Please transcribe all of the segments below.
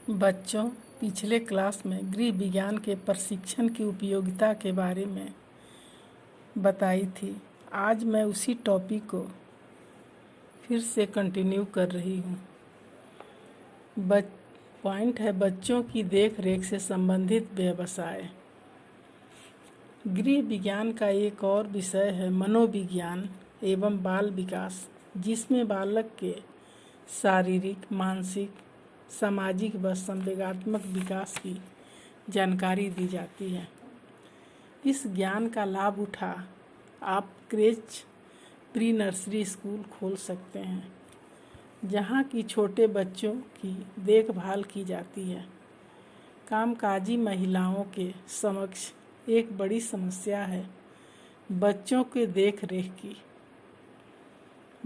बच्चों, पिछले क्लास में गृह विज्ञान के प्रशिक्षण की उपयोगिता के बारे में बताई थी। आज मैं उसी टॉपिक को फिर से कंटिन्यू कर रही हूँ। पॉइंट है बच्चों की देख रेख से संबंधित व्यवसाय। गृह विज्ञान का एक और विषय है मनोविज्ञान एवं बाल विकास, जिसमें बालक के शारीरिक, मानसिक, सामाजिक व संवेगात्मक विकास की जानकारी दी जाती है। इस ज्ञान का लाभ उठा आप क्रेच प्री नर्सरी स्कूल खोल सकते हैं, जहाँ की छोटे बच्चों की देखभाल की जाती है। कामकाजी महिलाओं के समक्ष एक बड़ी समस्या है बच्चों के देख रेख की।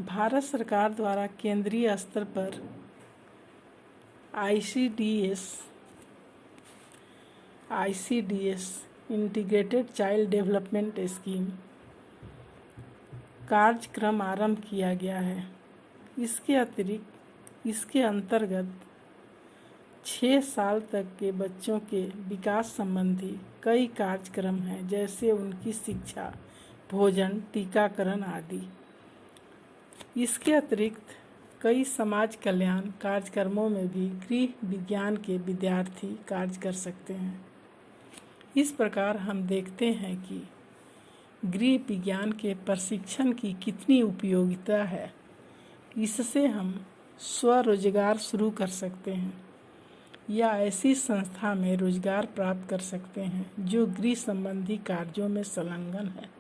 भारत सरकार द्वारा केंद्रीय स्तर पर ICDS integrated child development scheme कार्यक्रम आरंभ किया गया है। इसके अतिरिक्त इसके अंतर्गत 6 साल तक के बच्चों के विकास संबंधी कई कार्यक्रम हैं, जैसे उनकी शिक्षा, भोजन, टीकाकरण आदि। इसके अतिरिक्त कई समाज कल्याण कार्यक्रमों में भी गृह विज्ञान के विद्यार्थी कार्य कर सकते हैं। इस प्रकार हम देखते हैं कि गृह विज्ञान के प्रशिक्षण की कितनी उपयोगिता है। इससे हम स्वरोजगार शुरू कर सकते हैं या ऐसी संस्था में रोजगार प्राप्त कर सकते हैं जो गृह संबंधी कार्यों में संलग्न है।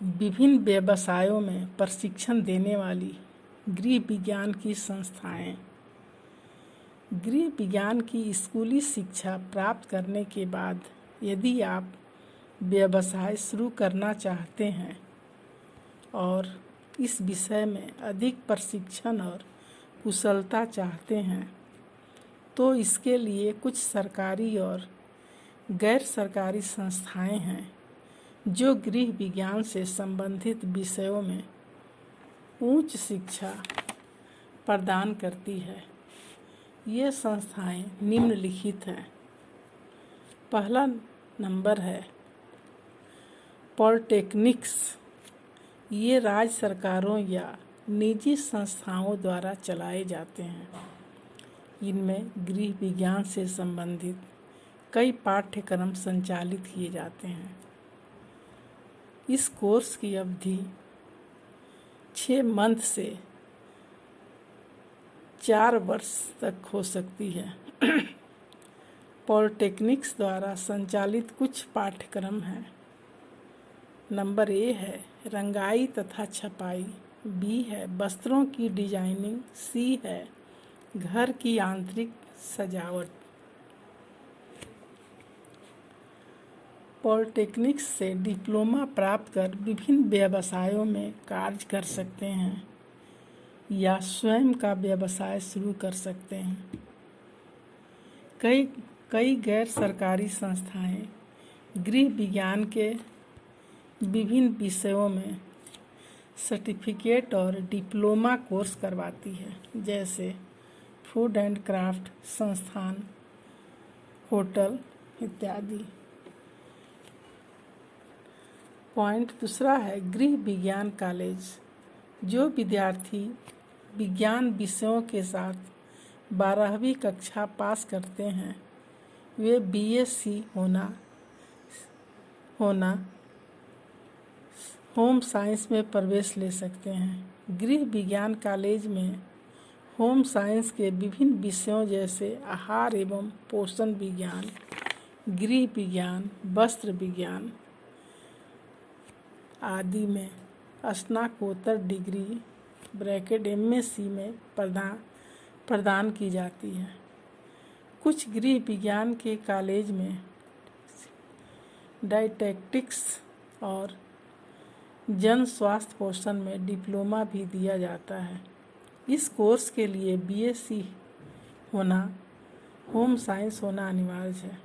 विभिन्न व्यवसायों में प्रशिक्षण देने वाली गृह विज्ञान की संस्थाएं। गृह विज्ञान की स्कूली शिक्षा प्राप्त करने के बाद यदि आप व्यवसाय शुरू करना चाहते हैं और इस विषय में अधिक प्रशिक्षण और कुशलता चाहते हैं, तो इसके लिए कुछ सरकारी और गैर सरकारी संस्थाएं हैं जो गृह विज्ञान से संबंधित विषयों में उच्च शिक्षा प्रदान करती है। ये संस्थाएं निम्नलिखित हैं। पहला नंबर है पॉलिटेक्निक्स। ये राज्य सरकारों या निजी संस्थाओं द्वारा चलाए जाते हैं। इनमें गृह विज्ञान से संबंधित कई पाठ्यक्रम संचालित किए जाते हैं। इस कोर्स की अवधि 6 मंथ से 4 वर्ष तक हो सकती है। पॉलिटेक्निक्स द्वारा संचालित कुछ पाठ्यक्रम हैं। नंबर ए है रंगाई तथा छपाई, बी है वस्त्रों की डिजाइनिंग, सी है घर की आंतरिक सजावट। पॉलिटेक्निक्स से डिप्लोमा प्राप्त कर विभिन्न व्यवसायों में कार्य कर सकते हैं या स्वयं का व्यवसाय शुरू कर सकते हैं। कई गैर सरकारी संस्थाएं गृह विज्ञान के विभिन्न विषयों में सर्टिफिकेट और डिप्लोमा कोर्स करवाती है, जैसे फूड एंड क्राफ्ट संस्थान, होटल इत्यादि। पॉइंट दूसरा है गृह विज्ञान कॉलेज। जो विद्यार्थी विज्ञान विषयों के साथ 12वीं कक्षा पास करते हैं, वे BSc होम साइंस में प्रवेश ले सकते हैं। गृह विज्ञान कॉलेज में होम साइंस के विभिन्न विषयों जैसे आहार एवं पोषण विज्ञान, गृह विज्ञान, वस्त्र विज्ञान आदि में स्नातकोत्तर डिग्री (MSc) में प्रदान की जाती है। कुछ गृह विज्ञान के कॉलेज में डायटेटिक्स और जन स्वास्थ्य पोषण में डिप्लोमा भी दिया जाता है। इस कोर्स के लिए BSc होम साइंस होना अनिवार्य है।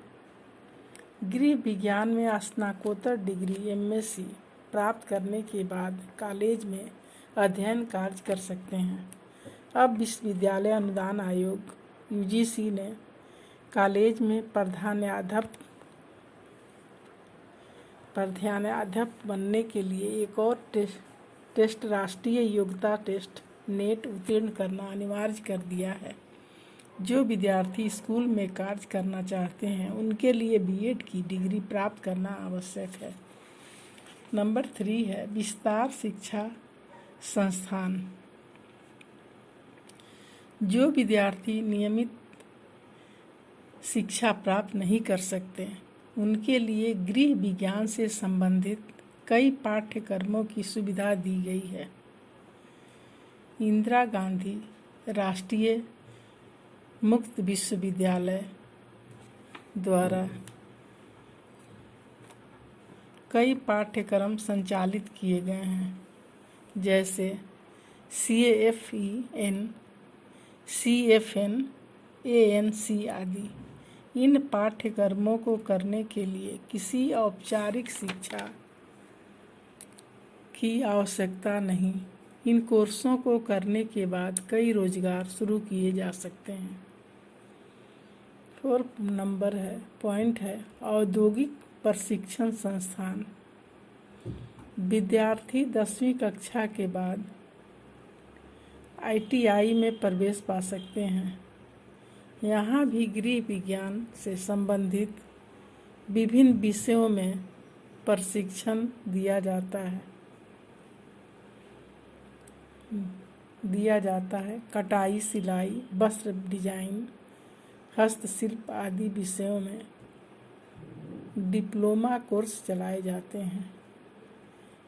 गृह विज्ञान में स्नातकोत्तर डिग्री MSc प्राप्त करने के बाद कॉलेज में अध्ययन कार्य कर सकते हैं। अब विश्वविद्यालय अनुदान आयोग यूजीसी ने कॉलेज में प्रधानाध्यापक बनने के लिए एक और टेस्ट राष्ट्रीय योग्यता टेस्ट नेट उत्तीर्ण करना अनिवार्य कर दिया है। जो विद्यार्थी स्कूल में कार्य करना चाहते हैं उनके लिए बीएड की डिग्री प्राप्त करना आवश्यक है। नंबर 3 है विस्तार शिक्षा संस्थान। जो विद्यार्थी नियमित शिक्षा प्राप्त नहीं कर सकते उनके लिए गृह विज्ञान से संबंधित कई पाठ्यक्रमों की सुविधा दी गई है। इंदिरा गांधी राष्ट्रीय मुक्त विश्वविद्यालय द्वारा कई पाठ्यक्रम संचालित किए गए हैं, जैसे CAFEN, CFN, ANC आदि। इन पाठ्यक्रमों को करने के लिए किसी औपचारिक शिक्षा की आवश्यकता नहीं। इन कोर्सों को करने के बाद कई रोजगार शुरू किए जा सकते हैं। 4 नंबर पॉइंट है औद्योगिक प्रशिक्षण संस्थान। विद्यार्थी 10वीं कक्षा के बाद ITI में प्रवेश पा सकते हैं। यहाँ भी गृह विज्ञान से संबंधित विभिन्न विषयों में प्रशिक्षण दिया जाता है। कटाई, सिलाई, वस्त्र डिजाइन, हस्तशिल्प आदि विषयों में डिप्लोमा कोर्स चलाए जाते हैं।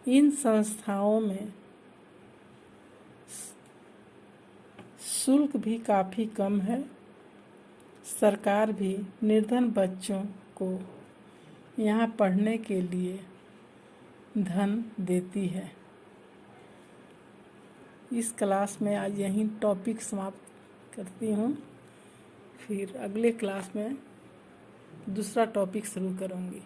इन संस्थाओं में शुल्क भी काफ़ी कम है। सरकार भी निर्धन बच्चों को यहाँ पढ़ने के लिए धन देती है। इस क्लास में आज यहीं टॉपिक समाप्त करती हूँ। फिर अगले क्लास में दूसरा टॉपिक शुरू करूँगी।